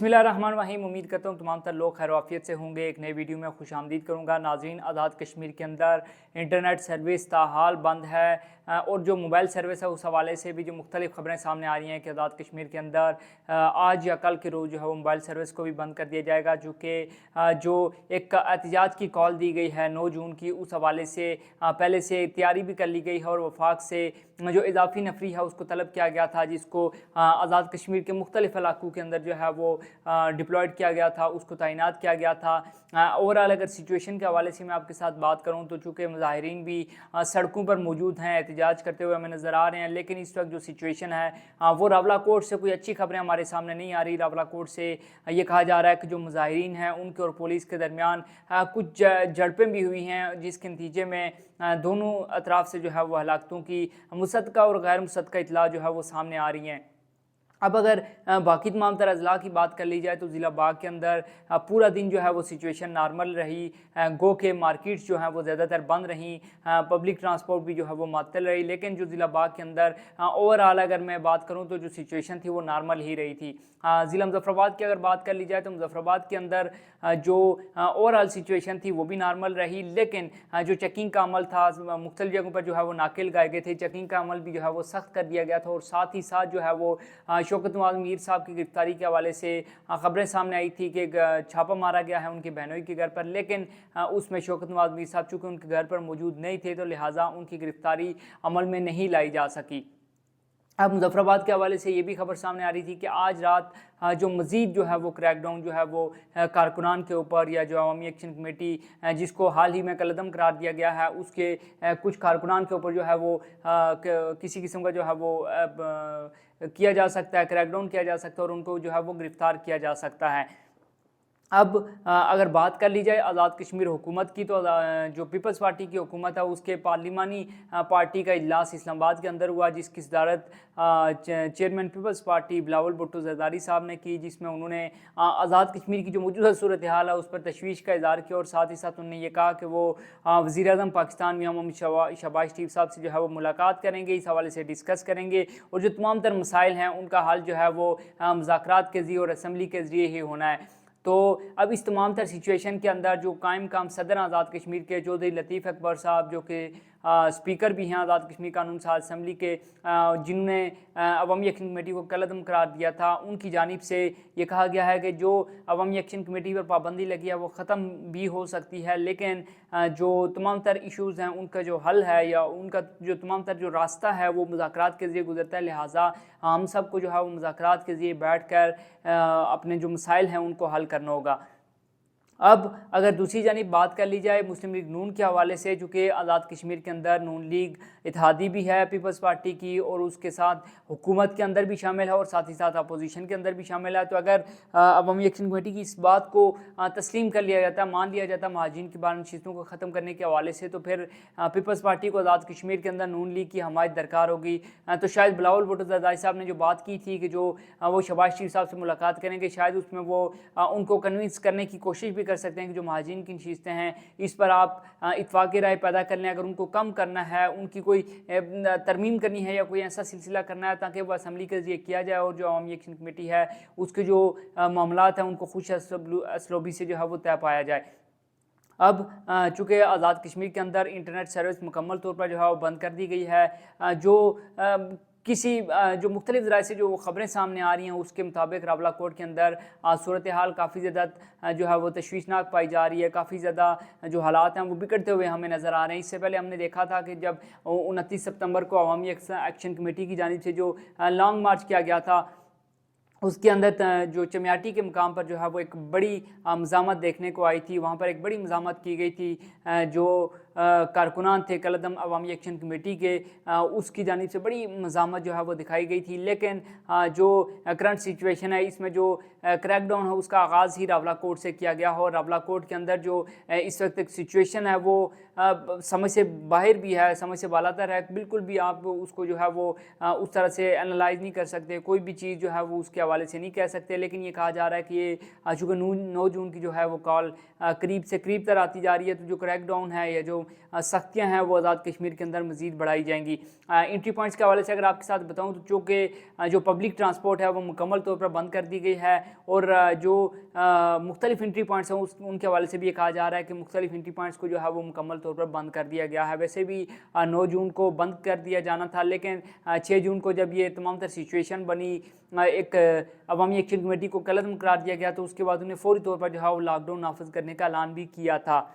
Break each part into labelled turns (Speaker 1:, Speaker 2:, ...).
Speaker 1: बिस्मिल्लाहिर्रहमानिर्रहीम। उम्मीद करता हूँ तमाम तर लोग खैर वाफियत से होंगे। एक नई वीडियो में खुश आमदीद करूँगा। नाज़रीन, आज़ाद कश्मीर के अंदर इंटरनेट सर्विस ताहाल बंद है और जो मोबाइल सर्विस है उस हवाले से भी जो मुख्तलिफ खबरें सामने आ रही हैं कि आज़ाद कश्मीर के अंदर आज या कल के रोज़ जो है वो मोबाइल सर्विस को भी बंद कर दिया जाएगा, चूँकि जो एक एहतजाज की कॉल दी गई है 9 जून की, उस हवाले से पहले से तैयारी भी कर ली गई है और वफाक से जो इजाफी नफरी है उसको तलब किया गया था, जिसको आज़ाद कश्मीर के मुख्तलिफ इलाकों के अंदर जो है वो डिप्लॉयड किया गया था, उसको तैनात किया गया था। ओवरऑल अगर सिचुएशन के हवाले से मैं आपके साथ बात करूं तो चूँकि मुजाहिरीन भी सड़कों पर मौजूद हैं, एहतजाज करते हुए हमें नज़र आ रहे हैं, लेकिन इस वक्त जो सिचुएशन है वो रावलाकोट से कोई अच्छी खबरें हमारे सामने नहीं आ रही। रावलाकोट से ये कहा जा रहा है कि जो मुजाहिरीन हैं उनके और पुलिस के दरमियान कुछ झड़पें भी हुई हैं, जिसके नतीजे में दोनों अतराफ से जो है वो हलाकतों की मुसद्दका और गैर मुसद्दका इतला जो है वो सामने आ रही हैं। अब अगर बाकी तमाम तरह अजला की बात कर ली जाए तो ज़िला बाग के अंदर पूरा दिन जो है वो सिचुएशन नॉर्मल रही। गो के मार्केट्स जो हैं वो ज़्यादातर बंद रहीं, पब्लिक ट्रांसपोर्ट भी जो है वो मअतल रही, लेकिन जो ज़िला बाग के अंदर ओवरऑल अगर मैं बात करूँ तो जो सिचुएशन थी वो नॉर्मल ही रही थी। ज़िला मुजफ्फराबाद की अगर बात कर ली जाए तो मुजफ्फराबाद के अंदर जो ओवरऑल सिचुएशन थी वो भी नॉर्मल रही, लेकिन जो चेकिंग का अमल था मुख्तलिफ जगहों पर जो है वो नाके लगाए गए थे, चेकिंग का अमल भी जो है वो सख्त कर दिया गया था और साथ ही साथ जो है वो शौकत नवाज़ मीर साहब की गिरफ्तारी के हवाले से खबरें सामने आई थी कि छापा मारा गया है उनके बहनोई के घर पर, लेकिन उसमें शौकत नवाज़ मीर साहब चूँकि उनके घर पर मौजूद नहीं थे तो लिहाजा उनकी गिरफ्तारी अमल में नहीं लाई जा सकी। अब मुजफ्फराबाद के हवाले से ये भी खबर सामने आ रही थी कि आज रात जो मज़ीद जो है वो क्रैकडाउन जो है वो कारकुनान के ऊपर या जो अवामी एक्शन कमेटी जिसको हाल ही में कलअदम करार दिया गया है उसके कुछ कारकुनान के ऊपर जो है वो किसी किस्म का जो है वो किया जा सकता है, क्रैकडाउन किया जा सकता है और उनको जो है वो गिरफ़्तार किया जा सकता है। अब अगर बात कर ली जाए आज़ाद कश्मीर हुकूमत की तो जो पीपल्स पार्टी की हुकूमत है उसके पार्लिमानी पार्टी का इजलास इस्लामाबाद के अंदर हुआ, जिसकी सदारत चेयरमैन पीपल्स पार्टी बिलावल भुट्टो ज़रदारी साहब ने की, जिसमें उन्होंने आज़ाद कश्मीर की जो मौजूदा सूरत हाल है उस पर तशवीश का इज़हार किया और साथ ही साथ उन्होंने ये कहा कि वो वज़ीर आज़म पाकिस्तान मियां मोहम्मद शहबाज शरीफ साहब से जो है वो मुलाकात करेंगे, इस हवाले से डिस्कस करेंगे और जो तमाम तर मसाइल हैं उनका हल जो है वो मुज़ाकरात के ज़रिए और असम्बली के ज़रिए ही होना है। तो अब इस तमाम तर सिचुएशन के अंदर जो कायम काम सदर आज़ाद कश्मीर के चौधरी लतीफ़ अकबर साहब, जो कि स्पीकर भी हैं आज़ाद कश्मीर कानून साज असम्बली के, जिन्होंने अवामी एक्शन कमेटी को कलअदम करार दिया था, उनकी जानिब से ये कहा गया है कि जो अवामी एक्शन कमेटी पर पाबंदी लगी है वो ख़त्म भी हो सकती है, लेकिन जो तमाम तर इशूज़ हैं उनका जो हल है या उनका जो तमाम तर जो रास्ता है वो मुज़ाकरात के ज़रिए गुजरता है। लिहाजा हम सब को जो है वो मुज़ाकरात के ज़रिए बैठ कर अपने जो मसाइल हैं उनको हल करना होगा। अब अगर दूसरी जानिब बात कर ली जाए मुस्लिम लीग नून के हवाले से, चूँकि आज़ाद कश्मीर के अंदर नून लीग इत्तेहादी भी है पीपल्स पार्टी की और उसके साथ हुकूमत के अंदर भी शामिल है और साथ ही साथ अपोजिशन के अंदर भी शामिल है, तो अगर अवामी एक्शन कमेटी की इस बात को तस्लीम कर लिया जाता, मान लिया जाता महाजिन की बानशिस्तों को ख़त्म करने के हवाले से, तो फिर पीपल्स पार्टी को आज़ाद कश्मीर के अंदर नून लीग की हमायत दरकार होगी। तो शायद बिलावल भुट्टो ज़रदारी साहब ने जो बात की थी कि जो वो शहबाज शरीफ साहब से मुलाकात करेंगे, शायद उसमें वो उनको कन्विंस करने की कोशिश भी कर सकते हैं कि जो महाजिन की नशिस्तें हैं इस पर आप इत्फाक़ राय पैदा कर लें, अगर उनको कम करना है, उनकी कोई तरमीम करनी है या कोई ऐसा सिलसिला करना है ताकि वह असम्बली के ज़रिए किया जाए और जो अवामी एक्शन कमेटी है उसके जो मामलात हैं उनको खुश असलोबी से जो है वो तय पाया जाए। अब चूँकि आज़ाद कश्मीर के अंदर इंटरनेट सर्विस मुकम्मल तौर पर जो है वो बंद कर दी गई है, जो किसी जो मुख्तलिफ ज़राए से जो ख़बरें सामने आ रही हैं उसके मुताबिक रावलाकोट के अंदर सूरत हाल काफ़ी ज़्यादा जो है वो तशवीशनाक पाई जा रही है, काफ़ी ज़्यादा जो हालात हैं वो बिगड़ते हुए हमें नज़र आ रहे हैं। इससे पहले हमने देखा था कि जब 29 सितंबर को अवामी एक्शन कमेटी की जानिब से जो लॉन्ग मार्च किया गया था उसके अंदर जो चमियाटी के मुकाम पर जो है वो एक बड़ी मज़ामत देखने को आई थी, वहाँ पर एक बड़ी मज़ामत की गई थी। जो कारकुनान थे कलअदम अवामी एक्शन कमेटी के, उसकी जानिब से बड़ी मज़ामत जो है वो दिखाई गई थी, लेकिन जो करंट सिचुएशन है इसमें जो क्रैकडाउन है उसका आगाज़ ही रावलाकोट से किया गया हो और रावलाकोट के अंदर जो इस वक्त एक सिचुएशन है वो समझ से बाहर भी है, समझ से बालातर है। बिल्कुल भी आप उसको जो है वो उस तरह से एनालाइज नहीं कर सकते, कोई भी चीज़ जो है वो उसके हवाले से नहीं कह सकते, लेकिन ये कहा जा रहा है कि ये चूँकि 9 जून की जो है वो कॉल करीब से करीब तर आती जा रही है, तो जो क्रैकडाउन है या जो जो सख्तियाँ हैं वो आज़ाद कश्मीर के अंदर मज़ीद बढ़ाई जाएंगी। एंट्री पॉइंट्स के हवाले से अगर आपके साथ बताऊँ तो चूँकि जो पब्लिक ट्रांसपोर्ट है वो मुकम्मल तौर पर बंद कर दी गई है और जो मुख्तलिफ एंट्री पॉइंट्स हैं उनके हवाले से भी ये कहा जा रहा है कि मुख्तलिफ एंट्री पॉइंट्स को जो है वो मुकम्मल तौर पर बंद कर दिया गया है। वैसे भी 9 जून को बंद कर दिया जाना था, लेकिन 6 जून को जब ये तमाम तर सिचुएशन बनी, एक अवामी एक्शन कमेटी को कलअदम करार दिया गया, तो उसके बाद उन्हें फौरी तौर पर जो है वो लॉकडाउन नाफिज करने का ऐलान भी किया था।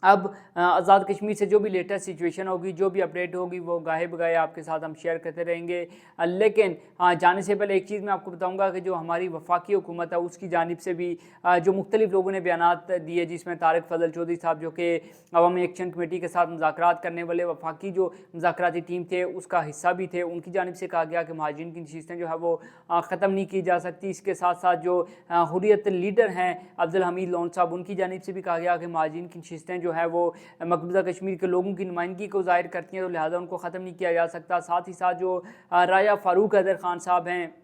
Speaker 1: अब आज़ाद कश्मीर से जो भी लेटेस्ट सिचुएशन होगी, जो भी अपडेट होगी, वो गाहे बगाहे आपके साथ हम शेयर करते रहेंगे। लेकिन जाने से पहले एक चीज़ मैं आपको बताऊंगा कि जो हमारी वफाकी हुकूमत है उसकी जानिब से भी जो मुख्तलिफ लोगों ने बयानात दिए, जिसमें तारिक फजल चौधरी साहब जो कि अवामी एक्शन कमेटी के साथ मुज़ाकरात करने वाले वफाकी जो मुज़ाकराती टीम थे उसका हिस्सा भी थे, उनकी जानिब से कहा गया कि महाजिन की नशिस्तें जो है वो ख़त्म नहीं की जा सकती। इसके साथ साथ जो हुर्रियत लीडर हैं अब्दुल हमीद लोन साहब, उनकी जानिब से भी कहा गया कि महाजिन की नशिस्तें जो है वो मकबूजा कश्मीर के लोगों की नुमाइंदगी को ज़ाहिर करती हैं, तो लिहाजा उनको ख़त्म नहीं किया जा सकता। साथ ही साथ जो राजा फ़ारूक हैदर ख़ान साहब हैं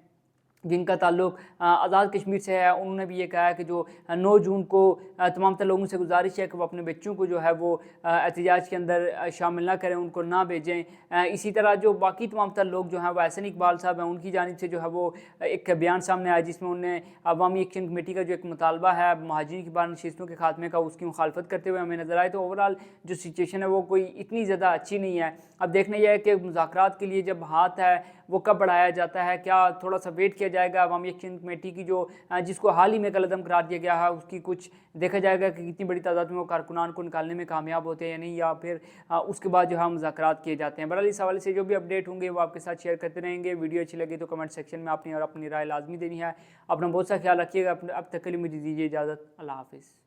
Speaker 1: जिनका ताल्लुक आज़ाद कश्मीर से है, उन्होंने भी ये कहा है कि जो 9 जून को तमाम तर लोगों से गुजारिश है कि वो अपने बच्चों को जो है वो एहतजाज के अंदर शामिल ना करें, उनको ना भेजें। इसी तरह जो बाकी तमाम तर लोग जो हैं वो एहसन इकबाल साहब हैं, उनकी जानिब से जो है वो एक बयान सामने आया जिसमें उन्होंने अवामी एक्शन कमेटी का जो एक मुतालबा है महाजिन की बार नशिस्तों के खात्मे का, उसकी मुखालफत करते हुए हमें नज़र आए। तो ओवरऑल जो सिचुएशन है वो कोई इतनी ज़्यादा अच्छी नहीं है। अब देखना यह है कि मुज़ाकरात के लिए जब हाथ है वो कब बढ़ाया जाता है, क्या थोड़ा सा वेट किया जाएगा अवामी एक्शन कमेटी की जो जिसको हाल ही में कलअदम करार दिया गया है, उसकी कुछ देखा जाएगा कि कितनी बड़ी तादाद में वो कारकुनान को निकालने में कामयाब होते हैं या नहीं, या फिर उसके बाद जो है मुज़ाकरात किए जाते हैं। बहरहाल इस हवाले से जो भी अपडेट होंगे वो आपके साथ शेयर करते रहेंगे। वीडियो अच्छी लगी तो कमेंट सेक्शन में अपनी राय लाजमी देनी है। अपना बहुत सा ख्याल रखिएगा। अब तक के लिए मुझे दीजिए इजाज़त। अल्लाह हाफिज़।